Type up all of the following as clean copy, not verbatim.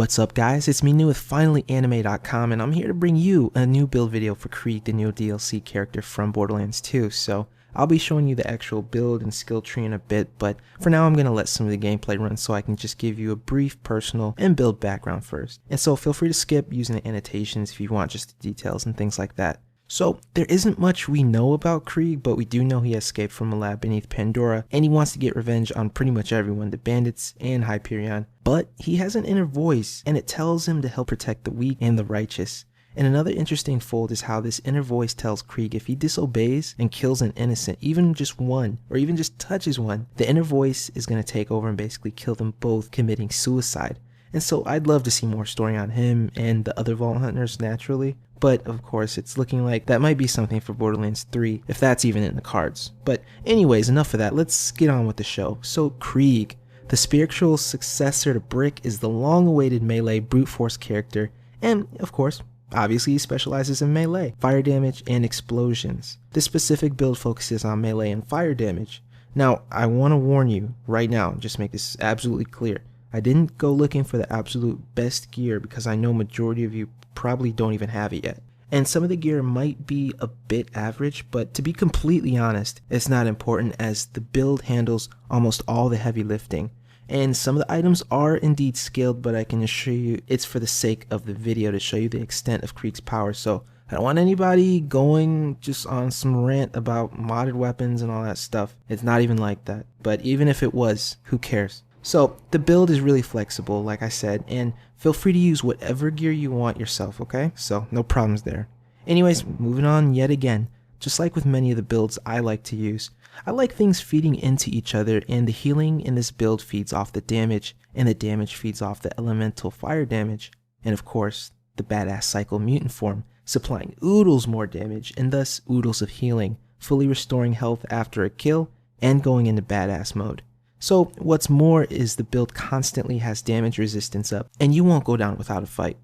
What's up guys, it's me new with FinallyAnime.com and I'm here to bring you a new build video for Krieg, the new DLC character from Borderlands 2. So I'll be showing you the actual build and skill tree in a bit, but for now I'm going to let some of the gameplay run so I can just give you a brief personal and build background first. And so feel free to skip using the annotations if you want just the details and things like that. So there isn't much we know about Krieg, but we do know he escaped from a lab beneath Pandora and he wants to get revenge on pretty much everyone, the bandits and Hyperion. But he has an inner voice and it tells him to help protect the weak and the righteous. And another interesting fold is how this inner voice tells Krieg if he disobeys and kills an innocent, even just one, or even just touches one, the inner voice is going to take over and basically kill them both, committing suicide. And so I'd love to see more story on him and the other Vault Hunters naturally. But of course it's looking like that might be something for Borderlands 3, if that's even in the cards. But anyways, enough of that, let's get on with the show. So Krieg, the spiritual successor to Brick, is the long-awaited melee brute force character, and of course, obviously he specializes in melee, fire damage, and explosions. This specific build focuses on melee and fire damage. Now, I want to warn you right now, just make this absolutely clear. I didn't go looking for the absolute best gear because I know majority of you probably don't even have it yet. And some of the gear might be a bit average, but to be completely honest, it's not important as the build handles almost all the heavy lifting. And some of the items are indeed skilled, but I can assure you it's for the sake of the video to show you the extent of Krieg's power. So I don't want anybody going just on some rant about modded weapons and all that stuff. It's not even like that. But even if it was, who cares? So the build is really flexible, like I said, and feel free to use whatever gear you want yourself, okay? So no problems there. Anyways, moving on yet again. Just like with many of the builds I like to use, I like things feeding into each other, and the healing in this build feeds off the damage, and the damage feeds off the elemental fire damage, and of course, the badass cycle mutant form, supplying oodles more damage, and thus oodles of healing, fully restoring health after a kill, and going into badass mode. So what's more is the build constantly has damage resistance up, and you won't go down without a fight.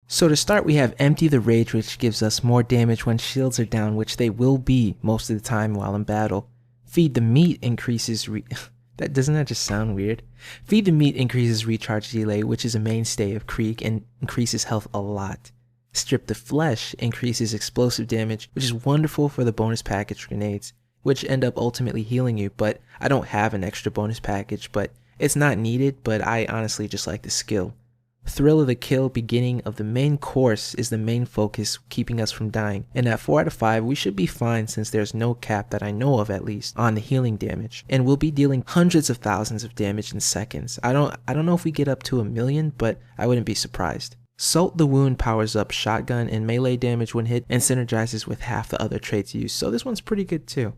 So to start, we have Empty the Rage, which gives us more damage when shields are down, which they will be most of the time while in battle. Feed the Meat increases doesn't that just sound weird? Feed the Meat increases recharge delay, which is a mainstay of Krieg and increases health a lot. Strip the Flesh increases explosive damage, which is wonderful for the bonus package grenades, which end up ultimately healing you, but I don't have an extra bonus package, but it's not needed, but I honestly just like the skill. Thrill of the Kill, beginning of the main course, is the main focus, keeping us from dying, and at 4 out of 5 we should be fine since there's no cap that I know of at least on the healing damage, and we'll be dealing hundreds of thousands of damage in seconds. I don't know if we get up to 1,000,000, but I wouldn't be surprised. Salt the Wound powers up shotgun and melee damage when hit and synergizes with half the other traits used, so this one's pretty good too.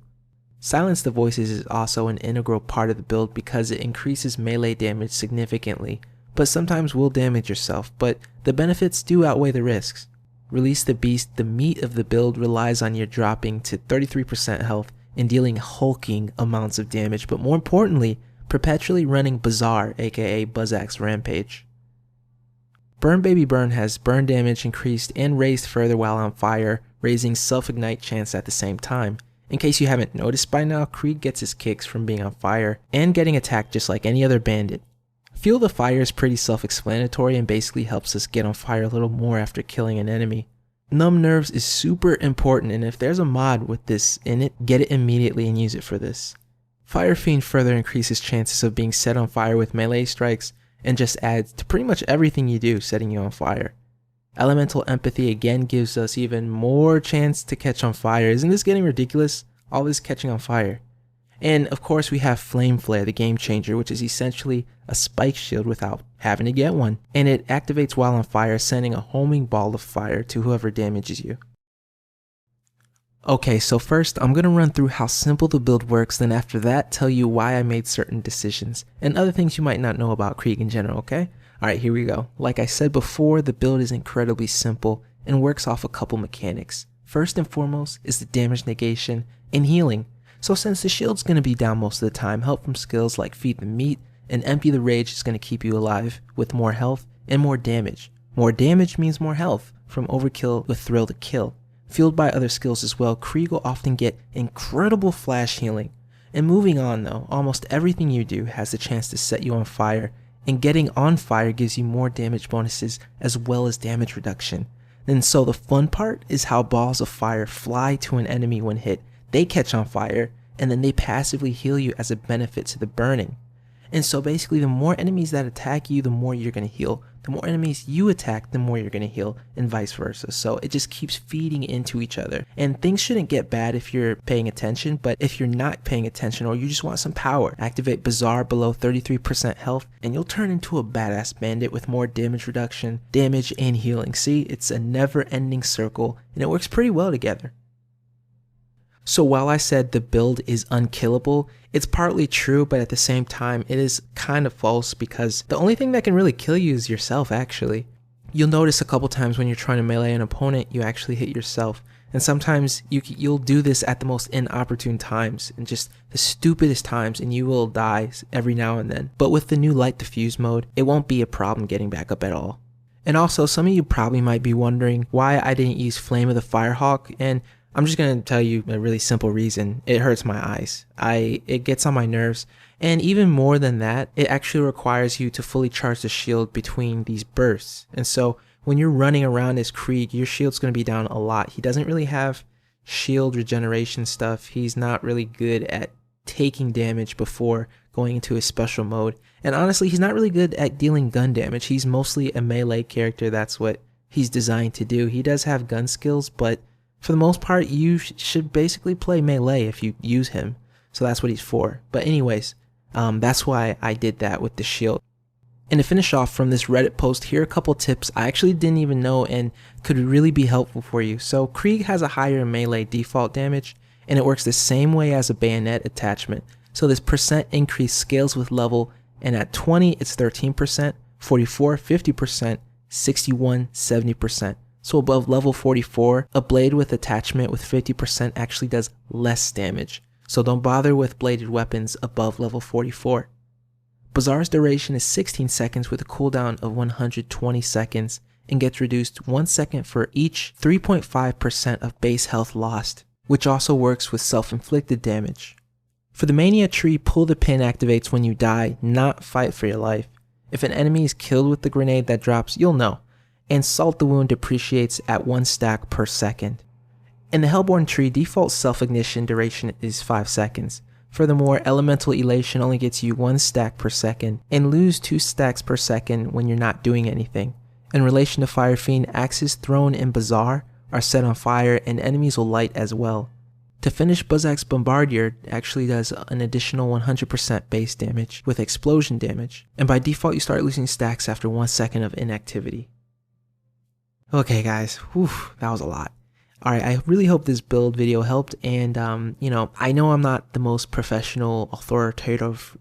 Silence the Voices is also an integral part of the build because it increases melee damage significantly, but sometimes will damage yourself, but the benefits do outweigh the risks. Release the Beast, the meat of the build relies on your dropping to 33% health and dealing hulking amounts of damage, but more importantly, perpetually running Bazaar, aka Buzzax Rampage. Burn Baby Burn has burn damage increased and raised further while on fire, raising self-ignite chance at the same time. In case you haven't noticed by now, Krieg gets his kicks from being on fire and getting attacked just like any other bandit. Fuel the Fire is pretty self-explanatory and basically helps us get on fire a little more after killing an enemy. Numb Nerves is super important, and if there's a mod with this in it, get it immediately and use it for this. Fire Fiend further increases chances of being set on fire with melee strikes and just adds to pretty much everything you do, setting you on fire. Elemental Empathy again gives us even more chance to catch on fire. Isn't this getting ridiculous? All this catching on fire. And of course we have Flame Flare, the game changer, which is essentially a spike shield without having to get one. And it activates while on fire, sending a homing ball of fire to whoever damages you. Okay, so first I'm going to run through how simple the build works, then after that tell you why I made certain decisions, and other things you might not know about Krieg in general, okay? Alright, here we go. Like I said before, the build is incredibly simple and works off a couple mechanics. First and foremost is the damage negation and healing. So since the shield's going to be down most of the time, help from skills like Feed the Meat and Empty the Rage is going to keep you alive with more health and more damage. More damage means more health from Overkill with Thrill to Kill. Fueled by other skills as well, Krieg will often get incredible flash healing. And moving on though, almost everything you do has the chance to set you on fire and getting on fire gives you more damage bonuses as well as damage reduction. And so the fun part is how balls of fire fly to an enemy when hit, they catch on fire, and then they passively heal you as a benefit to the burning. And so basically the more enemies that attack you, the more you're going to heal. The more enemies you attack, the more you're going to heal, and vice versa. So it just keeps feeding into each other. And things shouldn't get bad if you're paying attention, but if you're not paying attention or you just want some power, activate Bazaar below 33% health, and you'll turn into a badass bandit with more damage reduction, damage, and healing. See, it's a never-ending circle, and it works pretty well together. So while I said the build is unkillable, it's partly true, but at the same time it is kind of false because the only thing that can really kill you is yourself actually. You'll notice a couple times when you're trying to melee an opponent, you actually hit yourself. And sometimes you'll do this at the most inopportune times and just the stupidest times, and you will die every now and then. But with the new light diffuse mode, it won't be a problem getting back up at all. And also, some of you probably might be wondering why I didn't use Flame of the Firehawk, and I'm just going to tell you a really simple reason. It hurts my eyes. It gets on my nerves. And even more than that, it actually requires you to fully charge the shield between these bursts. And so when you're running around as Krieg, your shield's going to be down a lot. He doesn't really have shield regeneration stuff. He's not really good at taking damage before going into his special mode. And honestly, he's not really good at dealing gun damage. He's mostly a melee character. That's what he's designed to do. He does have gun skills, but for the most part, you should basically play melee if you use him. So that's what he's for. But anyways, that's why I did that with the shield. And to finish off from this Reddit post, here are a couple tips I actually didn't even know and could really be helpful for you. So Krieg has a higher melee default damage, and it works the same way as a bayonet attachment. So this percent increase scales with level, and at 20 it's 13%, 44 50%, 61 70%. So above level 44, a blade with attachment with 50% actually does less damage. So don't bother with bladed weapons above level 44. Bazaar's duration is 16 seconds with a cooldown of 120 seconds and gets reduced 1 second for each 3.5% of base health lost, which also works with self-inflicted damage. For the Mania tree, pull the pin activates when you die, not fight for your life. If an enemy is killed with the grenade that drops, you'll know. And Salt the Wound depreciates at 1 stack per second. In the Hellborn tree, default self-ignition duration is 5 seconds. Furthermore, Elemental Elation only gets you 1 stack per second, and lose 2 stacks per second when you're not doing anything. In relation to Fire Fiend, axes thrown in Bazaar are set on fire and enemies will light as well. To finish, Buzzak's Bombardier actually does an additional 100% base damage with explosion damage, and by default you start losing stacks after 1 second of inactivity. Okay guys, whew, that was a lot. Alright, I really hope this build video helped, and I know I'm not the most professional, authoritative,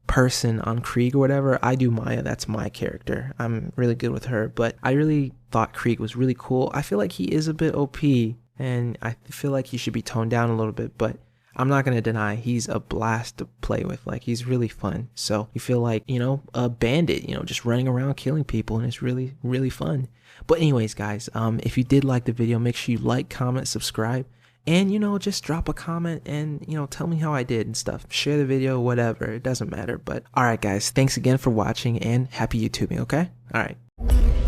person on Krieg or whatever. I do Maya, that's my character. I'm really good with her, but I really thought Krieg was really cool. I feel like he is a bit OP, and I feel like he should be toned down a little bit, but I'm not going to deny he's a blast to play with. Like, he's really fun. So you feel like, a bandit, just running around killing people, and it's really, really fun. But anyways, guys, if you did like the video, make sure you like, comment, subscribe, and, just drop a comment and, tell me how I did and stuff. Share the video, whatever. It doesn't matter. But all right, guys, thanks again for watching, and happy YouTubing, okay? All right.